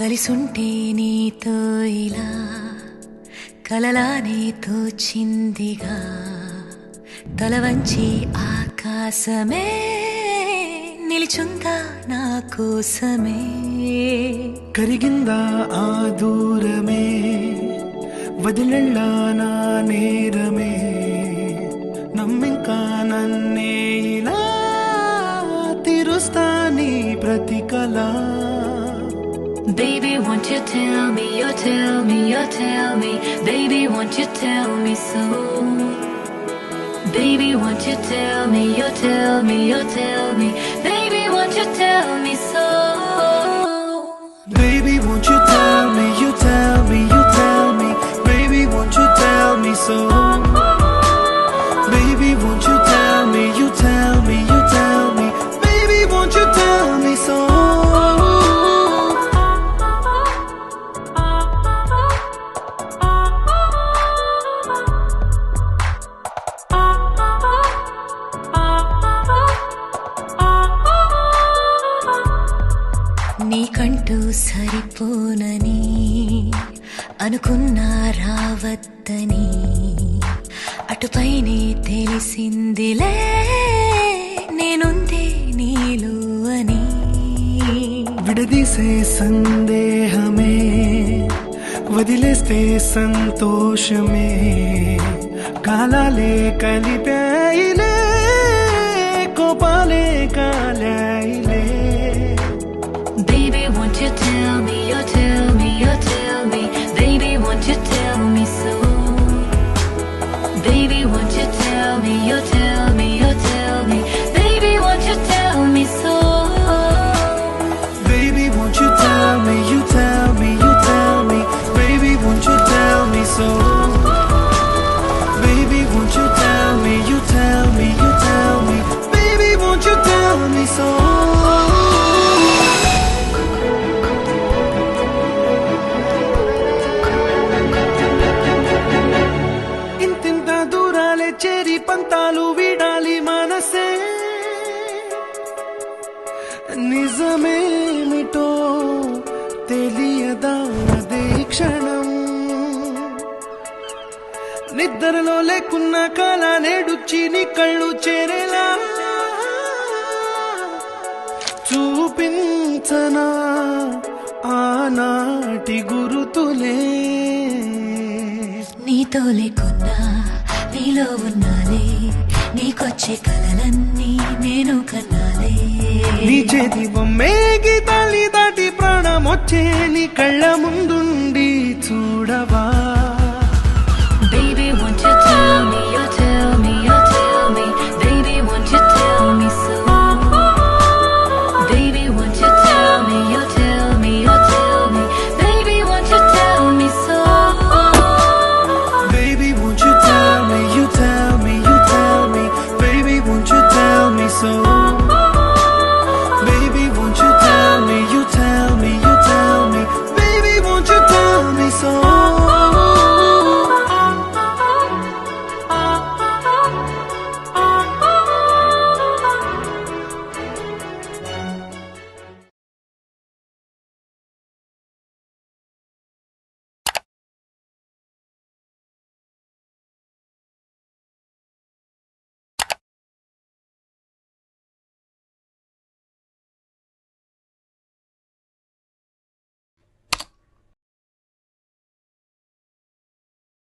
కలిసుంటే నీతో ఇలా కలలానే తోచిందిగా తల వంచి ఆకాశమే నిలిచుందా నా కోసమే కరిగిందా ఆ దూరమే వదిలెళ్ళా నా నేరమే నమ్మింకా నన్నే ఇలా తీరుస్తా నీ ప్రతి కళ Baby, won't you tell me, you tell me, you tell me Baby, won't you tell me so Baby, won't you tell me, you tell me, you tell me Baby, won't you tell me so Baby, won't you tell me, you tell me, you tell me Baby, won't you tell me so Baby, won't you tell me, you tell me, you tell me Baby, won't you tell me so నీకంటూ సరిపోనని అనుకున్నా రావద్దని అటుపైనే తెలిసిందిలే నేనుందే నీలో అని విడదీసే సందేహమే వదిలేస్తే సంతోషమే కాలాలే కలిపాయిలే కోపాలే కాలాయిలే Baby, won't you tell me, you tell me, you tell me Baby, won't you tell me so Baby, won't you tell me, you tell me, you tell me Baby, won't you tell me so Baby, won't you tell me, you tell me, you tell me Baby, won't you tell me so Baby, won't you tell me, you tell me, you tell me Baby, won't you tell me so ఇంతింత దూరాలే చేరి పంతాలు వీడాలి మనసే నిజమేమిటో తెలియదా అదే క్షణం నిద్రలో లేకున్న కాల నేడుచ్చి నీ కళ్ళు చేరేలా చూపించనా ఆనాటి గురుతులే నీతో లేకున్నా నీలో ఉన్నాలే నీకొచ్చే కలలన్నీ నేను కన్నాలే నీ చేతి బొమ్మే గీతాలి దాటి ప్రాణం వచ్చే నీ కళ్ళ ముందుండి